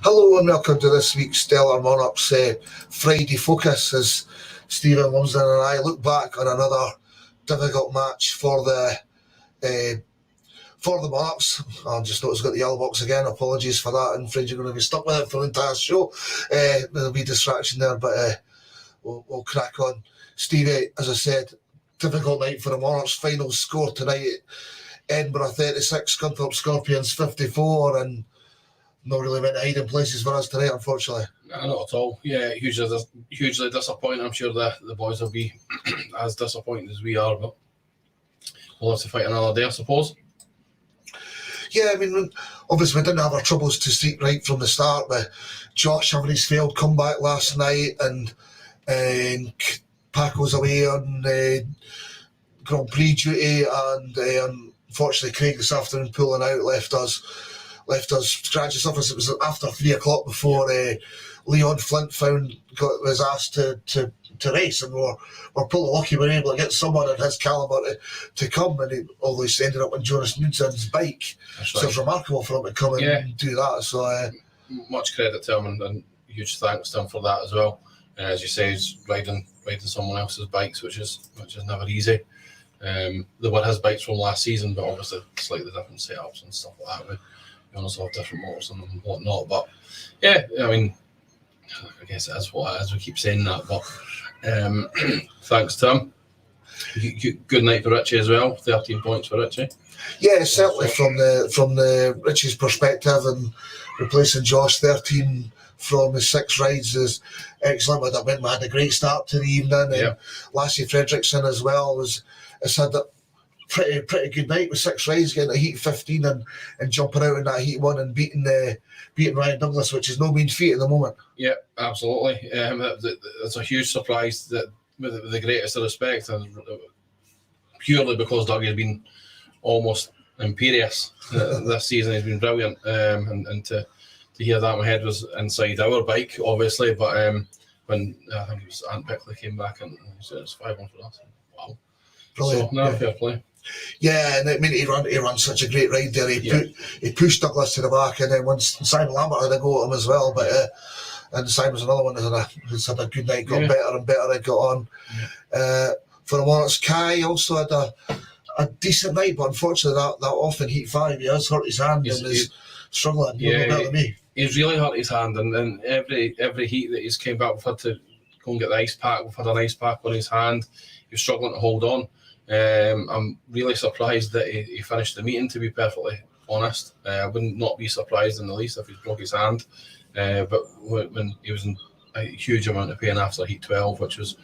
Hello and welcome to this week's Stellar Monarchs Friday Focus, as Stephen Lumsden and I look back on another difficult match for the Monarchs. I just noticed I've got the yellow box again. Apologies for that. I'm afraid you're going to be stuck with it for the entire show. There'll be distraction there, but we'll crack on. Stevie, as I said, difficult night for the Monarchs. Final score tonight: Edinburgh 36, Scunthorpe Scorpions 54, and not really many hiding places for us tonight, unfortunately. No, not at all. Yeah, hugely disappointing. I'm sure the boys will be as disappointed as we are, but we'll have to fight another day, I suppose. Yeah, I mean, obviously we didn't have our troubles to see right from the start, with Josh having his failed comeback last night, and Paco's away on Grand Prix duty, and unfortunately Craig this afternoon pulling out left us scratching stuff. It was after 3 o'clock before Leon Flint was asked to race, and we're pretty lucky we were able to get someone of his calibre to come, and he obviously ended up on Jonas Knudsen's bike. That's right. So it's remarkable for him to come and do that. So much credit to him, and huge thanks to him for that as well. As you say, he's riding someone else's bikes, which is never easy. They were his bikes from last season, but obviously slightly different setups and stuff like that. We also have different motors and whatnot, but yeah, I mean, I guess it is what it is. We keep saying that, but thanks to him. Good night for Richie as well. 13 points for Richie. Yeah, certainly from the Richie's perspective, and replacing Josh, 13 from his 6 rides is excellent. We had a great start to the evening, and Lasse Fredriksen as well has had that pretty good night with 6 rides, getting a heat 15 and jumping out in that heat 1 and beating Ryan Douglas, which is no mean feat at the moment. Yeah, absolutely. It's a huge surprise, that with the greatest of respect, and purely because Doug has been almost imperious this season. He's been brilliant, and to hear that, my head was inside our bike, obviously, but when I think it was Ant Bickley came back and he said it's 5-1 for us. Wow. Brilliant. So, fair play. Yeah, and I mean, he ran such a great ride there. He pushed Douglas to the back, and then once Simon Lambert had a go at him as well, but and Simon's another one who's had a good night, got better and better, and got on. For the Monarchs, Kai also had a decent night, but unfortunately that off in heat 5, he has hurt his hand and is struggling. Yeah, better than me. He's really hurt his hand, and every heat that he's came back, we've had to go and get the ice pack. We've had an ice pack on his hand. He was struggling to hold on. I'm really surprised that he finished the meeting, to be perfectly honest. I would not be surprised in the least if he broke his hand. But when he was in a huge amount of pain after heat 12, which was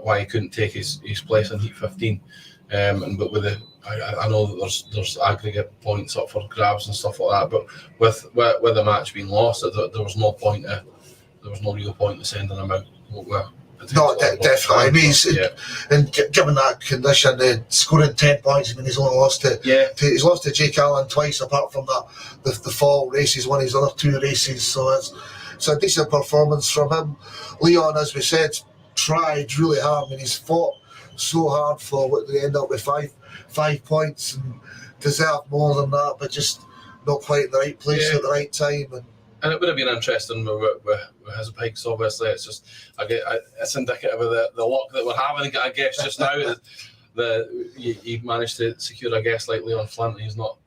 why he couldn't take his place in heat 15. But with I know that there's aggregate points up for grabs and stuff like that. But with the match being lost, there was no real point in sending him out. No, definitely. I mean, and given that condition, scoring 10 points, I mean, he's only lost he's lost to Jake Allen twice, apart from the fall races, won his other 2 races. So it's a decent performance from him. Leon, as we said, tried really hard. I mean, he's fought so hard for what they end up with 5 points, and deserved more than that, but just not quite in the right place at the right time. And it would have been interesting with his bikes, obviously. It's just, it's indicative of the luck that we're having, I guess, just now. He managed to secure a guest like Leon Flint, and he's not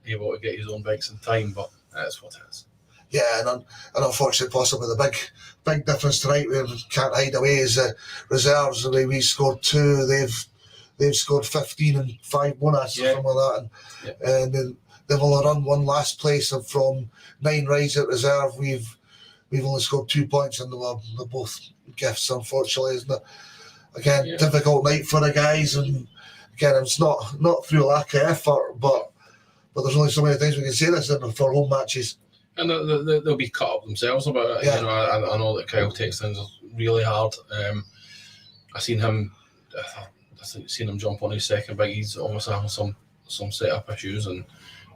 able to get his own bikes in time, but that's what it is. Yeah, and unfortunately, possibly the big difference tonight, we can't hide away, is reserves. The way we scored 2, they've scored 15 and 5 bonus, or something like that. And they've only run one last place, and from 9 rides at reserve, we've only scored 2 points, and they're both gifts, unfortunately, isn't it? Again, difficult night for the guys, and again, it's not through lack of effort, but there's only so many times we can say this for home matches. And they'll be cut up themselves about it. Yeah. You know, I know that Kyle takes things really hard. I seen him jump on his second bike. He's obviously having some setup issues, and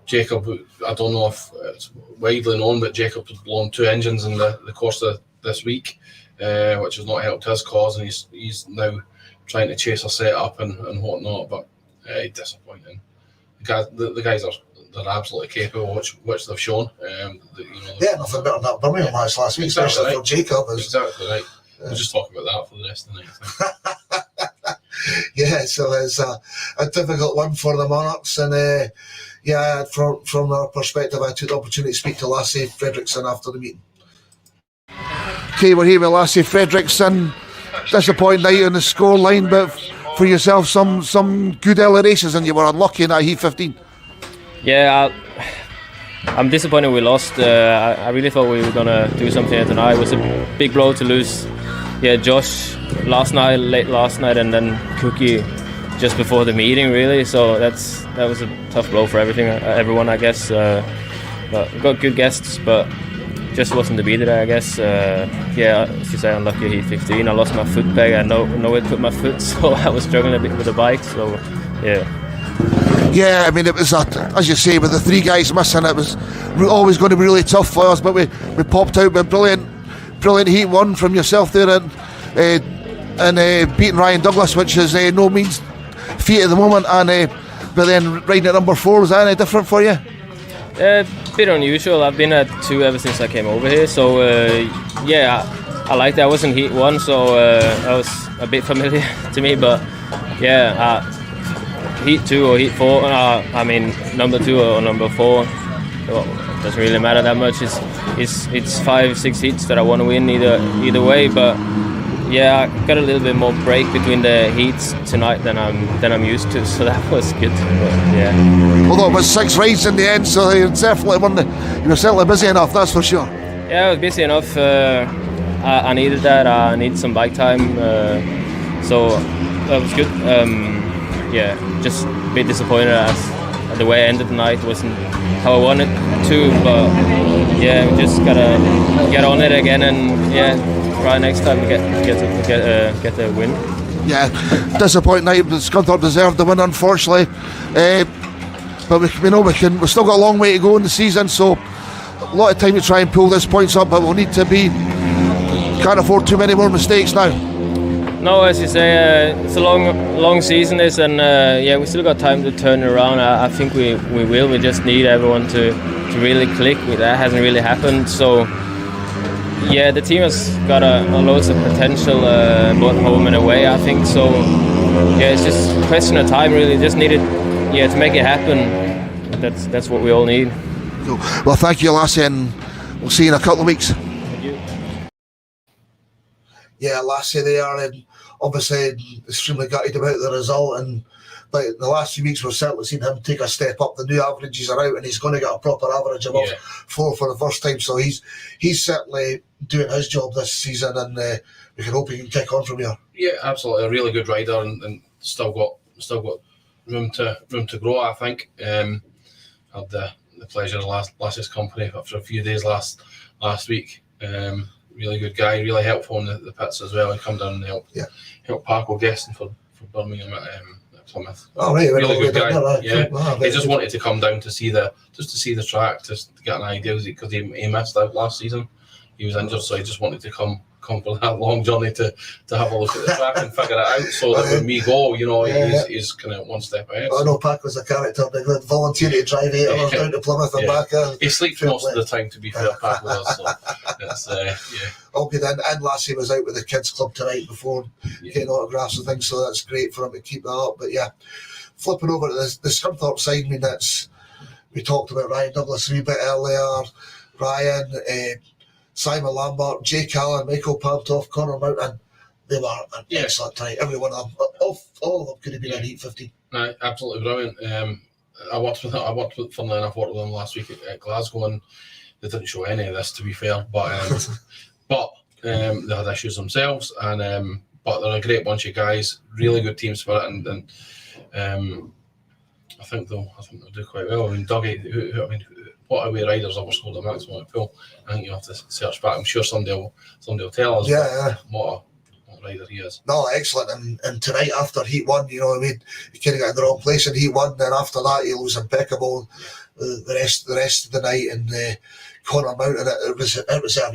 Jacob, I don't know if it's widely known, but Jacob has blown 2 engines in the course of this week, which has not helped his cause, and he's now trying to chase a setup and whatnot, but disappointing. The guys are they're absolutely capable, which they've shown. Nothing better than that Birmingham match last week, especially for Jacob. Exactly right. We'll just talk about that for the rest of the night. Yeah, so it's a difficult one for the Monarchs, and from our perspective, I took the opportunity to speak to Lasse Fredriksen after the meeting. Okay, we're here with Lasse Fredriksen. Disappointing night on the scoreline, but for yourself, some good early races, and you were unlucky in that Heat 15. Yeah, I'm disappointed we lost. I really thought we were gonna do something here tonight. It was a big blow to lose. Yeah, Josh late last night, and then Cookie just before the meeting, really. So that was a tough blow for everyone, I guess. But we got good guests, but just wasn't to be today, I guess. As you say, unlucky Heat 15. I lost my foot peg. I had nowhere to put my foot, so I was struggling a bit with the bike. So, yeah. Yeah, I mean, it was, as you say, with the three guys missing, it was always going to be really tough for us, but we popped out with brilliant Heat 1 from yourself there and beating Ryan Douglas, which is no means feat at the moment, and but then riding at number 4, was that any different for you? Bit unusual. I've been at 2 ever since I came over here, so I liked it. I was in Heat 1, so that was a bit familiar to me, but Heat 2 or Heat 4, number 2 or number 4, it doesn't really matter that much. It's 5-6 heats that I want to win either way, but I got a little bit more break between the heats tonight than I'm used to, so that was good. But, although it was 6 rides in the end, so you were certainly busy enough, that's for sure. Yeah, I was busy enough. I needed that. I needed some bike time, so that was good. Just a bit disappointed at the way I ended the night. It wasn't how I wanted to, but we just gotta get on it again and try next time to get the win. Yeah, disappointing night. Scunthorpe deserved the win, unfortunately. But we know we've still got a long way to go in the season, so a lot of time to try and pull this points up. But we'll need to can't afford too many more mistakes now. No, as you say, it's a long season, and we still got time to turn it around. I think we will. We just need everyone to really click. That hasn't really happened. So the team has got loads of potential, both home and away, I think. So it's just a question of time, really. Just needed to make it happen. That's what we all need. Cool. Well, thank you, Lasse, and we'll see you in a couple of weeks. Thank you. Yeah, Lasse there, and obviously extremely gutted about the result, but the last few weeks we've certainly seen him take a step up. The new averages are out, and he's going to get a proper average above 4 for the first time, so he's certainly doing his job this season, and we can hope he can kick on from here. Yeah, absolutely, a really good rider, and still got room to grow, I think. Had the pleasure of Lasse's company for a few days last week. Really good guy, really helpful in the pits as well. He come down and help Paco guesting for Birmingham at Plymouth. Oh, right, really good guy. He just wanted to come down to see the track, to get an idea, because he missed out last season. He was injured, so he just wanted to come for that long journey to have a look at the track and figure it out, so that when we go, he's kind of one step ahead. I know Paco's a character. They volunteer to drive 8 hours down to Plymouth and back. He sleeps most of the time, to be fair, Paco does. So it's all good. And Lasse was out with the kids club tonight before getting autographs and things, so that's great for him to keep that up. But flipping over to the Scunthorpe side, we talked about Ryan Douglas a wee bit earlier. Ryan, Simon Lambert, Jake Allen, Michael Pantoff, Connor Mountain, they were an excellent tonight. Every one of them, all of them could have been in Heat 15. No, absolutely brilliant. I worked with funnily enough, worked with them last week at Glasgow, and they didn't show any of this, to be fair. But they had issues themselves, and but they're a great bunch of guys, really good team spirit, and I think they'll do quite well. I mean, Dougie, what away riders ever scored a maximum at pool? I think you have to search back. I'm sure somebody will tell us what a rider he is. No, excellent. And tonight, after Heat 1, he kind of got in the wrong place in Heat 1. Then after that, he was impeccable the rest of the night. And Connor Mountain at reserve,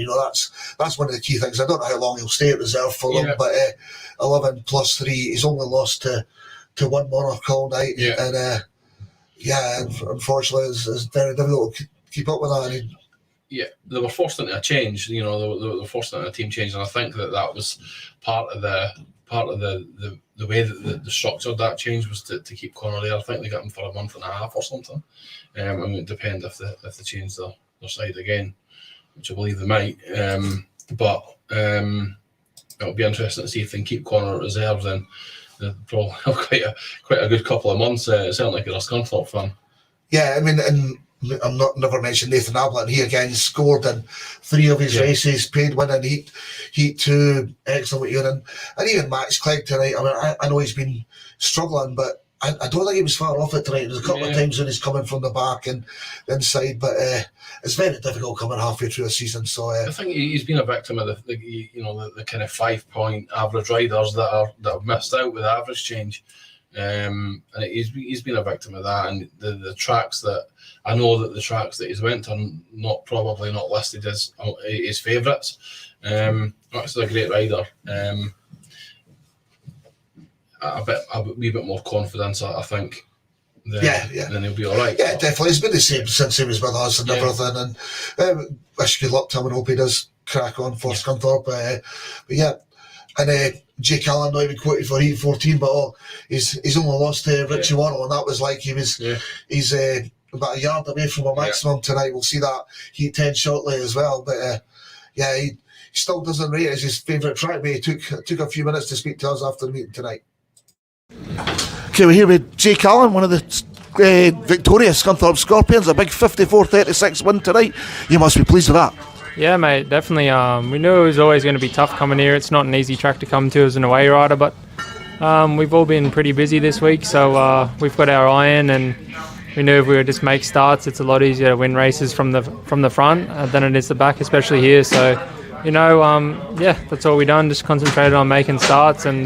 that's one of the key things. I don't know how long he'll stay at reserve for them, but 11 plus 3, he's only lost to one Monarch all night. And yeah, unfortunately, it's very difficult to keep up with that. Yeah, they were forced into a change. You know, they were forced into a team change, and I think that was part of the way that the structured that change was to keep Connor there. I think they got him for a month and a half or something. I mean, it depends if they change their side again, which I believe they might. But it'll be interesting to see if they can keep Connor at reserve. Then they'll probably have quite a good couple of months. Certainly, if you're a Scunthorpe fan. Yeah, I mean, and I'm never mentioned Nathan Ablett. He again scored in 3 of his races, paid winning heat 2, excellent urine, and even Max Clegg tonight. I mean, I know he's been struggling, but I don't think he was far off it tonight. There's a couple of times when he's coming from the back and inside, but it's very difficult coming halfway through a season. So I think he's been a victim of the kind of 5-point average riders that have missed out with average change. And he's been a victim of that, and the tracks that I know that the tracks that he's went on probably not listed as his favourites. Max is a great rider. A wee bit more confidence, I think. Then he'll be all right. Yeah, definitely. It's been the same since he was with us and everything. And wish good luck to him and hope he does crack on for Scunthorpe. But yeah, and Jake Allen not even quoted for Heat 14, but he's only lost to Richie Worrall, and that was like he's about a yard away from a maximum tonight. We'll see that Heat 10 shortly as well. But he still doesn't rate it as his favourite track, but he took a few minutes to speak to us after the meeting tonight. Okay, we're here with Jake Allen, one of the victorious Scunthorpe Scorpions, a big 54-36 win tonight. You must be pleased with that. Yeah, mate, definitely. We knew it was always going to be tough coming here. It's not an easy track to come to as an away rider, but we've all been pretty busy this week, so we've got our eye in, and we knew if we would just make starts, it's a lot easier to win races from the front than it is the back, especially here. So, that's all we done. Just concentrated on making starts and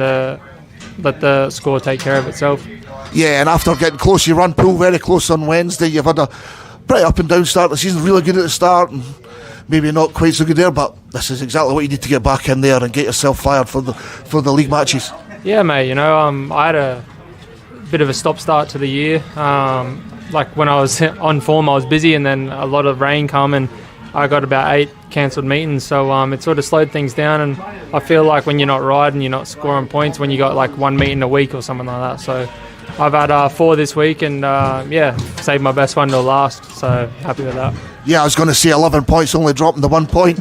let the score take care of itself. Yeah, and after getting close, you run Pool very close on Wednesday. You've had a pretty up and down start. The season's really good at the start, and maybe not quite so good there. But this is exactly what you need to get back in there and get yourself fired for the league matches. Yeah, mate. I had a bit of a stop-start to the year. Like when I was on form, I was busy, and then a lot of rain come, and I got about 8 cancelled meetings, so it sort of slowed things down. And I feel like when you're not riding, you're not scoring points when you got like 1 meeting a week or something like that. So I've had 4 this week, and saved my best one till last, so happy with that. Yeah, I was going to say 11 points, only dropping the 1 point.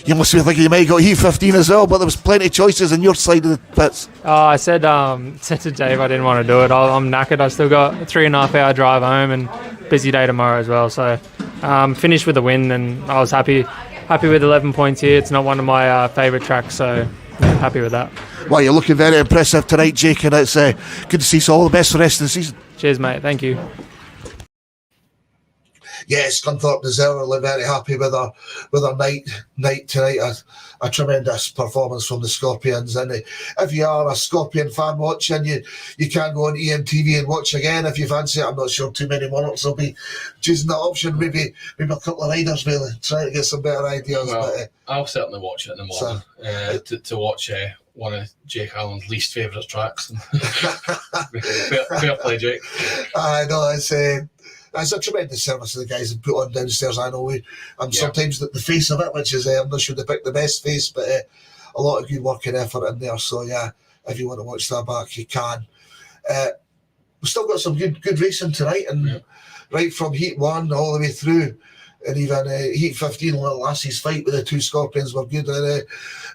You must be thinking you might have got Heat 15 as well, but there was plenty of choices in your side of the pits. I said to Dave I didn't want to do it. I'm knackered. I still got a 3.5 hour drive home and busy day tomorrow as well. So finished with a win, and I was happy with 11 points here. It's not one of my favourite tracks, so happy with that. Well, you're looking very impressive tonight, Jake, and it's good to see you. So all the best for the rest of the season. Cheers, mate. Thank you. Yes, Scunthorpe deservedly very happy with our night tonight. A tremendous performance from the Scorpions. And if you are a Scorpion fan watching, you can go on EMTV and watch again if you fancy it. I'm not sure too many Monarchs will be choosing that option. Maybe a couple of riders will try to get some better ideas. Well, but, I'll certainly watch it in the morning to watch one of Jake Allen's least favourite tracks. Fair play, Jake. I know, it's a tremendous service to the guys that put on downstairs. I know I'm sometimes the face of it, which is I'm not sure they pick the best face, but a lot of good work and effort in there. So yeah, if you want to watch that back, you can. We've still got some good racing tonight, and right from Heat 1 all the way through, and even Heat 15, little Lasse's fight with the 2 Scorpions were good, and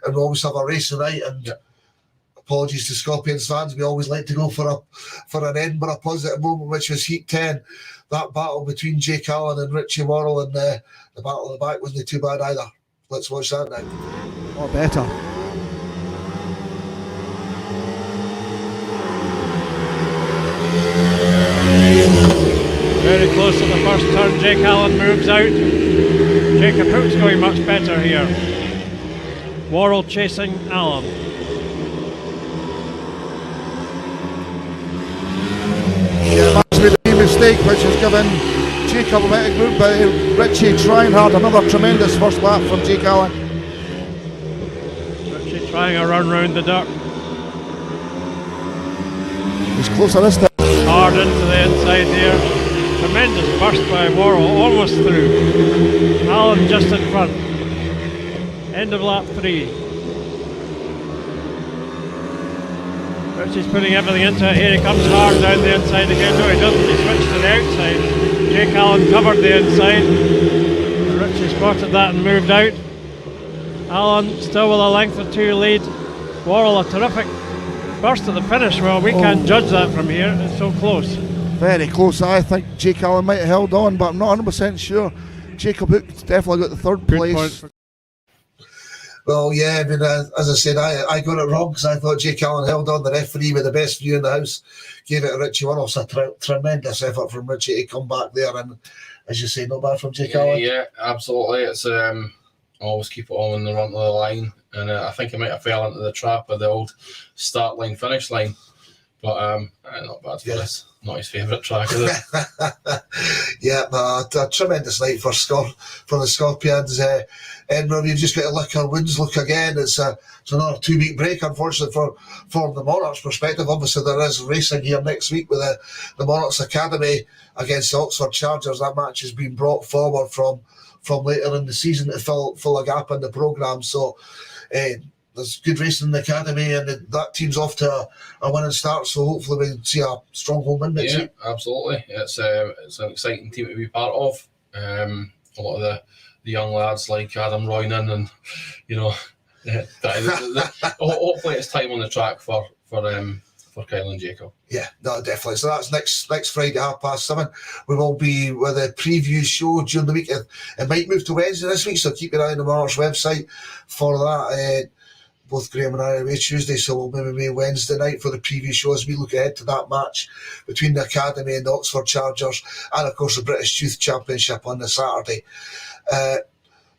we always have a race tonight. And apologies to Scorpions fans, we always like to go for an end, but a positive moment, which was Heat 10. That battle between Jake Allen and Richie Worrall, and the battle at the back wasn't too bad either. Let's watch that now. Or better. Very close to the first turn. Jake Allen moves out. Jacob Hook's going much better here. Worrall chasing Allen. Made a mistake which has given Jacob a bit of group, but Richie trying hard. Another tremendous first lap from Jake Allen. Richie trying a run round the duck. He's closer this time. Hard into the inside here. Tremendous burst by Worrall, almost through. Allen just in front. End of lap 3. Richie's putting everything into it. Here he comes hard down the inside again. No, he doesn't. He switched to the outside. Jake Allen covered the inside. Richie spotted that and moved out. Allen still with a length or 2 lead. Worrall a terrific burst at the finish. Well, we can't judge that from here. It's so close. Very close. I think Jake Allen might have held on, but I'm not 100% sure. Jacob Hook definitely got the third place. Well, yeah, I mean, as I said, I got it wrong because I thought Jake Allen held on. The referee with the best view in the house gave it to Richie Worrall. It's a tremendous effort from Richie to come back there, and as you say, not bad from Jake Allen. Yeah, absolutely. It's always keep it on when they run to the line, and I think he might have fell into the trap of the old start line, finish line. But not bad for us. Not his favourite track, is it? Yeah, but a tremendous night for the Scorpions. Edinburgh, we've just got to lick our wounds. Look again, it's another 2-week break, unfortunately, for the Monarchs' perspective. Obviously, there is racing here next week with the Monarchs Academy against the Oxford Chargers. That match has been brought forward from later in the season to fill a gap in the programme. So there's good racing in the academy, and that team's off to a winning start. So hopefully we'll see a strong home win next week. Absolutely. It's an exciting team to be part of. A lot of the young lads like Adam Roynan, and hopefully it's time on the track for Kyle and Jacob. Yeah, no, definitely. So that's next Friday, 7:30. We will be with a preview show during the week. It might move to Wednesday this week, so keep your eye on the Monarchs website for that. Both Graham and I are away Tuesday, so we'll maybe be Wednesday night for the preview show as we look ahead to that match between the Academy and the Oxford Chargers, and of course the British Youth Championship on the Saturday.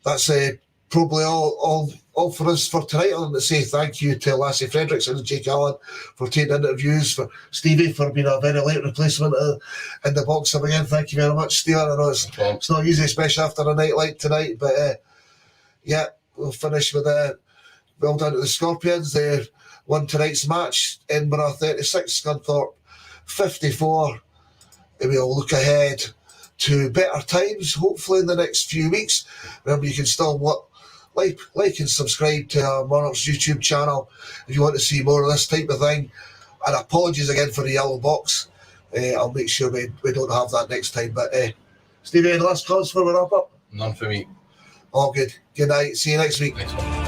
That's probably all for us for tonight. I want to say thank you to Lasse Fredriksen and Jake Allen for taking interviews, for Stevie for being a very late replacement in the box up again. Thank you very much, Steve. I know it's not easy, especially after a night like tonight, but we'll finish with well done to the Scorpions. They won tonight's match. Edinburgh 36, Scunthorpe 54. And we'll look ahead to better times, hopefully in the next few weeks. Remember, you can still like and subscribe to our Monarchs YouTube channel if you want to see more of this type of thing. And apologies again for the yellow box. I'll make sure we don't have that next time. But Stevie, any last comments before we wrap up? None for me. All good. Good night. See you next week. Next one.